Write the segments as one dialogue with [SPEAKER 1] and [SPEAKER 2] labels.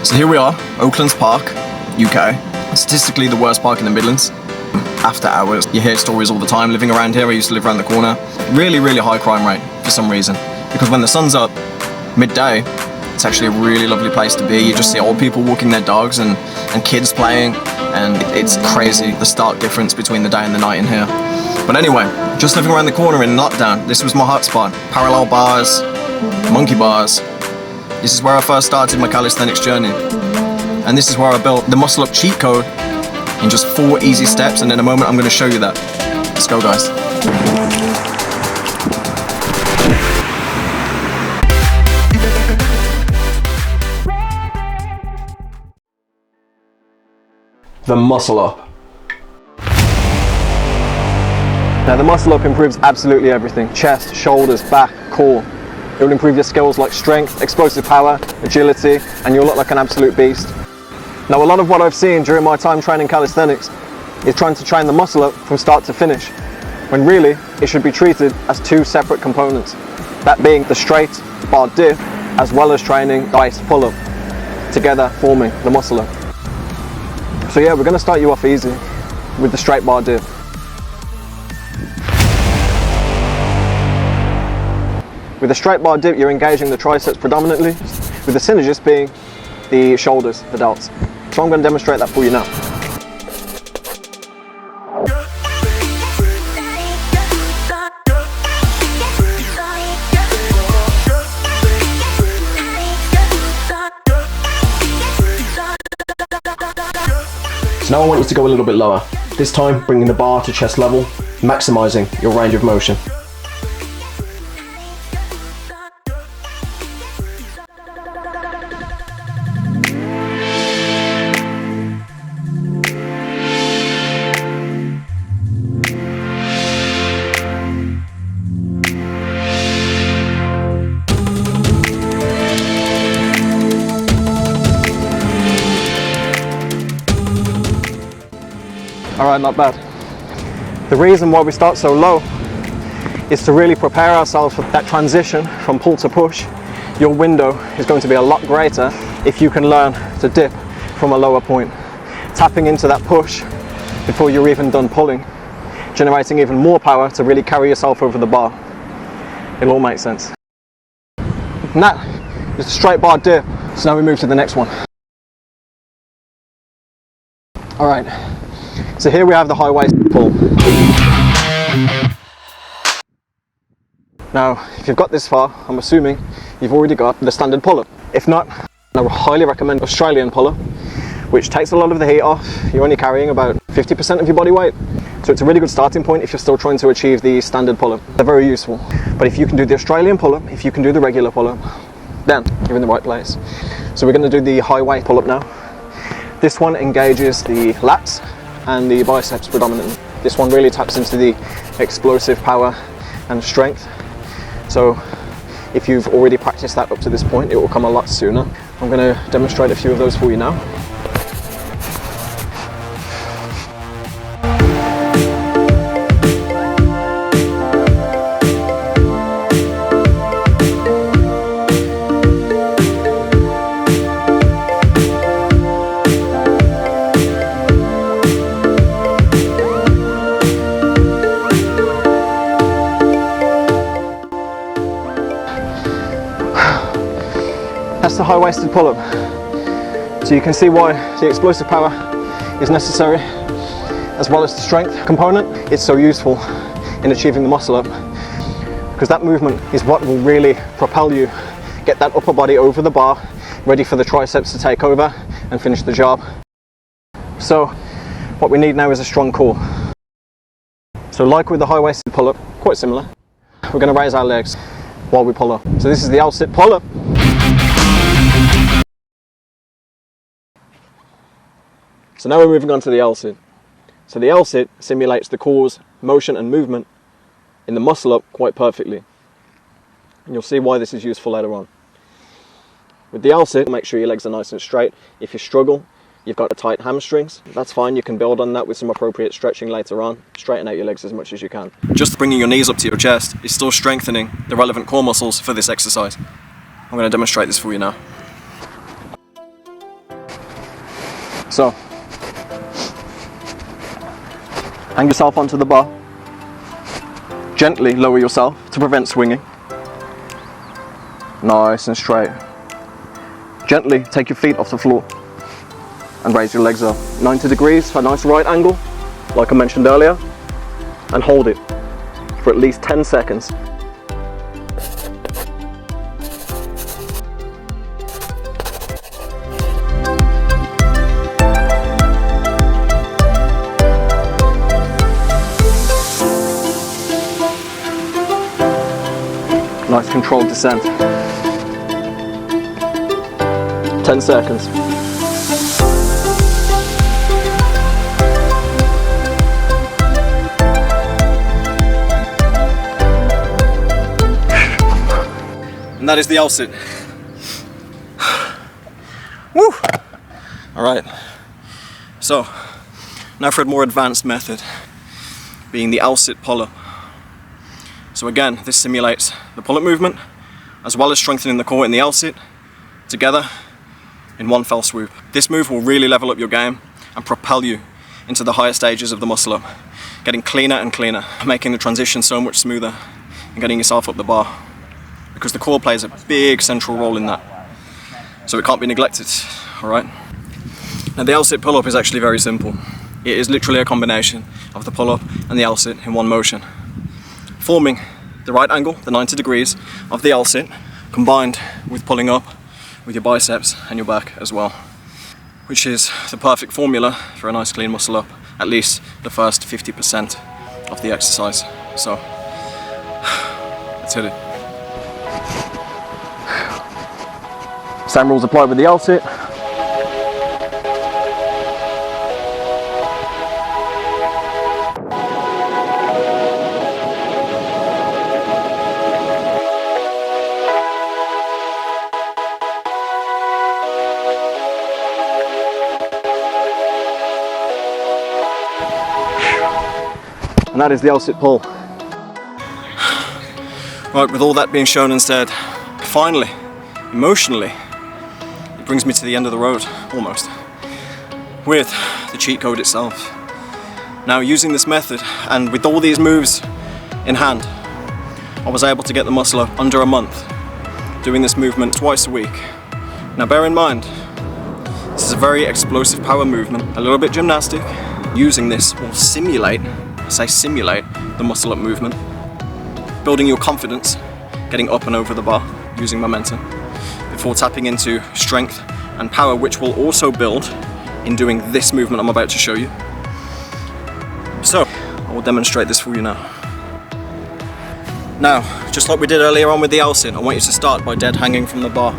[SPEAKER 1] So here we are, Oaklands Park, UK. Statistically the worst park in the Midlands. After hours, you hear stories all the time. Living around here, I used to live around the corner. Really, really high crime rate for some reason. Because when the sun's up, midday, it's actually a really lovely place to be. You just see old people walking their dogs and kids playing, and it's crazy, the stark difference between the day and the night in here. But anyway, just living around the corner in lockdown, this was my hotspot. Parallel bars, monkey bars. This is where I first started my calisthenics journey. And this is where I built the muscle up cheat code in just 4 easy steps, and in a moment I'm going to show you that. Let's go, guys. The muscle up. Now the muscle up improves absolutely everything. Chest, shoulders, back, core. It will improve your skills like strength, explosive power, agility, and you'll look like an absolute beast. Now a lot of what I've seen during my time training calisthenics is trying to train the muscle up from start to finish, when really it should be treated as 2 separate components. That being the straight bar dip, as well as training the base pull up, together forming the muscle up. So yeah, we're going to start you off easy with the straight bar dip. With the straight bar dip, you're engaging the triceps predominantly, with the synergist being the shoulders, the delts. So I'm going to demonstrate that for you now. So now I want you to go a little bit lower. This time, bringing the bar to chest level, maximizing your range of motion. Alright, not bad. The reason why we start so low is to really prepare ourselves for that transition from pull to push. Your window is going to be a lot greater if you can learn to dip from a lower point, tapping into that push before you're even done pulling, generating even more power to really carry yourself over the bar. It'll all make sense. And that is a straight bar dip. So now we move to the next one. Alright. So here we have the high waist pull. Now, if you've got this far, I'm assuming you've already got the standard pull-up. If not, I would highly recommend Australian pull-up, which takes a lot of the heat off. You're only carrying about 50% of your body weight. So it's a really good starting point if you're still trying to achieve the standard pull-up. They're very useful. But if you can do the Australian pull-up, if you can do the regular pull-up, then you're in the right place. So we're going to do the high weight pull-up now. This one engages the lats and the biceps predominantly. This one really taps into the explosive power and strength. So if you've already practiced that up to this point, it will come a lot sooner. I'm going to demonstrate a few of those for you now. That's the high-waisted pull-up. So you can see why the explosive power is necessary, as well as the strength component. It's so useful in achieving the muscle up, because that movement is what will really propel you, get that upper body over the bar, ready for the triceps to take over and finish the job. So what we need now is a strong core. So like with the high-waisted pull-up, quite similar, we're going to raise our legs while we pull up. So this is the L-sit pull-up. So now we're moving on to the L-sit. So the L-sit simulates the core's motion and movement in the muscle up quite perfectly. And you'll see why this is useful later on. With the L-sit, make sure your legs are nice and straight. If you struggle, you've got tight hamstrings, that's fine. You can build on that with some appropriate stretching later on. Straighten out your legs as much as you can. Just bringing your knees up to your chest is still strengthening the relevant core muscles for this exercise. I'm going to demonstrate this for you now. So, hang yourself onto the bar. Gently lower yourself to prevent swinging. Nice and straight. Gently take your feet off the floor and raise your legs up 90 degrees for a nice right angle, like I mentioned earlier, and hold it for at least 10 seconds. Nice controlled descent. 10 seconds. And that is the L-sit. Woo! Alright. So, now for a more advanced method, being the L-sit pull-up. So again, this simulates the pull-up movement, as well as strengthening the core in the L-sit, together in one fell swoop. This move will really level up your game and propel you into the higher stages of the muscle up, getting cleaner and cleaner, making the transition so much smoother and getting yourself up the bar. Because the core plays a big central role in that. So it can't be neglected, alright? Now the L-sit pull-up is actually very simple. It is literally a combination of the pull-up and the L-sit in one motion, forming the right angle, the 90 degrees of the L-sit, combined with pulling up with your biceps and your back as well, which is the perfect formula for a nice clean muscle up, at least the first 50% of the exercise. So, let's hit it. Same rules apply with the L-sit. And that is the L-sit pull. Right, with all that being shown and said, finally, emotionally, it brings me to the end of the road, almost, with the cheat code itself. Now, using this method, and with all these moves in hand, I was able to get the muscle up under a month, doing this movement twice a week. Now, bear in mind, this is a very explosive power movement, a little bit gymnastic. Using this will simulate, I say simulate, the muscle up movement, building your confidence, getting up and over the bar, using momentum, before tapping into strength and power, which will also build in doing this movement I'm about to show you. So, I will demonstrate this for you now. Now, just like we did earlier on with the L-sit, I want you to start by dead hanging from the bar.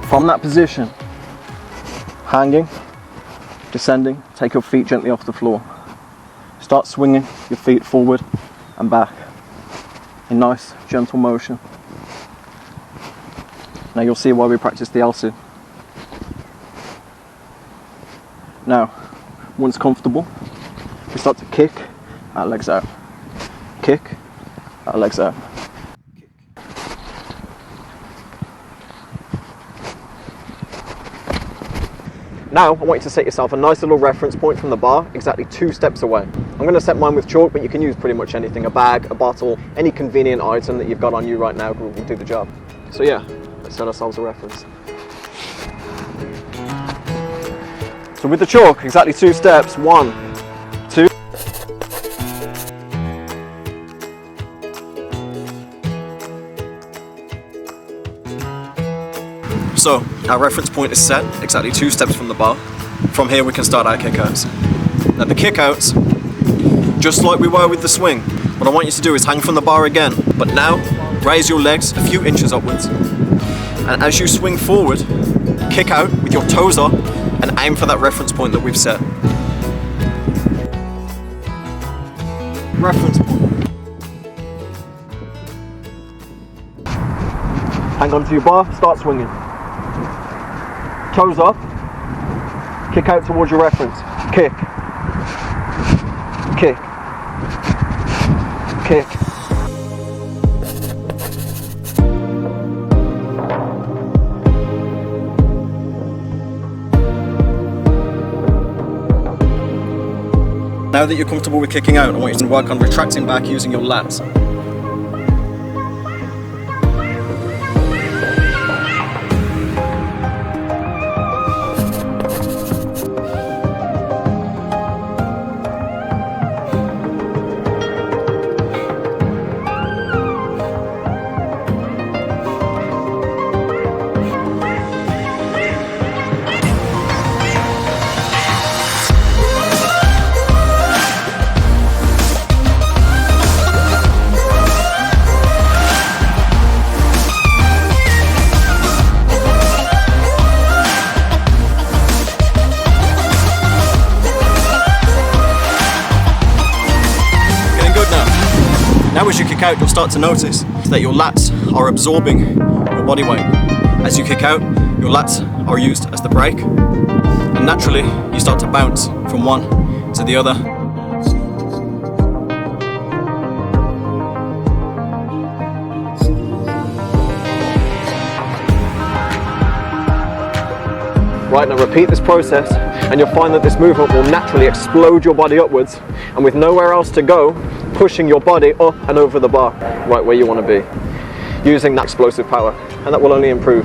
[SPEAKER 1] From that position, hanging, descending, take your feet gently off the floor. Start swinging your feet forward and back in nice, gentle motion. Now you'll see why we practice the L-sit. Now, once comfortable, we start to kick our legs out. Kick our legs out. Now, I want you to set yourself a nice little reference point from the bar, exactly 2 steps away. I'm going to set mine with chalk, but you can use pretty much anything. A bag, a bottle, any convenient item that you've got on you right now will do the job. So yeah, let's set ourselves a reference. So with the chalk, exactly 2 steps. 1, 2. So, our reference point is set, exactly 2 steps from the bar. From here we can start our kickouts. Now the kickouts, just like we were with the swing, what I want you to do is hang from the bar again, but now raise your legs a few inches upwards. And as you swing forward, kick out with your toes up and aim for that reference point that we've set. Reference point. Hang on to your bar, start swinging. Toes up, kick out towards your reference. Kick, kick, kick. Now that you're comfortable with kicking out, I want you to work on retracting back using your lats. Now as you kick out, you'll start to notice that your lats are absorbing your body weight. As you kick out, your lats are used as the brake, and naturally you start to bounce from one to the other. Right, now repeat this process and you'll find that this movement will naturally explode your body upwards, and with nowhere else to go, pushing your body up and over the bar, right where you want to be, using that explosive power, and that will only improve.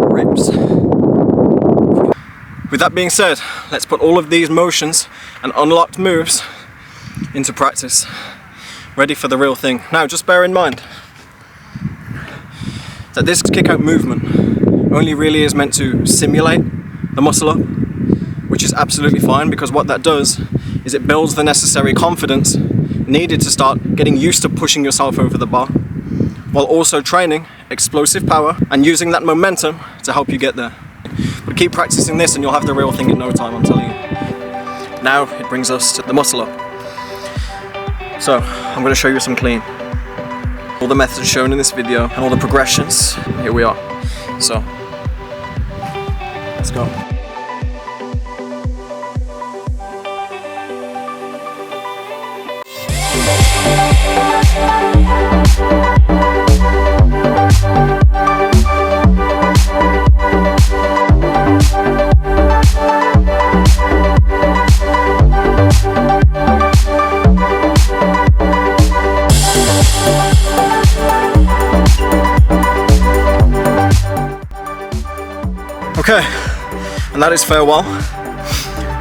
[SPEAKER 1] Rips. With that being said, let's put all of these motions and unlocked moves into practice. Ready for the real thing. Now just bear in mind that this kick out movement only really is meant to simulate the muscle up, which is absolutely fine, because what that does is it builds the necessary confidence needed to start getting used to pushing yourself over the bar, while also training explosive power and using that momentum to help you get there. But keep practicing this and you'll have the real thing in no time, I'm telling you. Now it brings us to the muscle up. So I'm going to show you some clean. All the methods shown in this video and all the progressions, here we are. So, let's go. Okay, and that is farewell.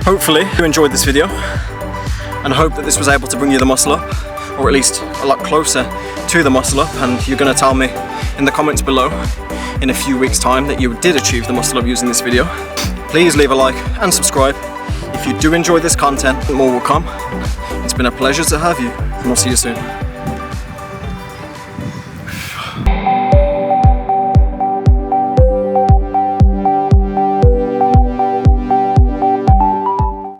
[SPEAKER 1] Hopefully you enjoyed this video, and I hope that this was able to bring you the muscle up, or at least a lot closer to the muscle up, and you're going to tell me in the comments below in a few weeks time that you did achieve the muscle up using this video. Please leave a like and subscribe. If you do enjoy this content, more will come. It's been a pleasure to have you, and I'll see you soon.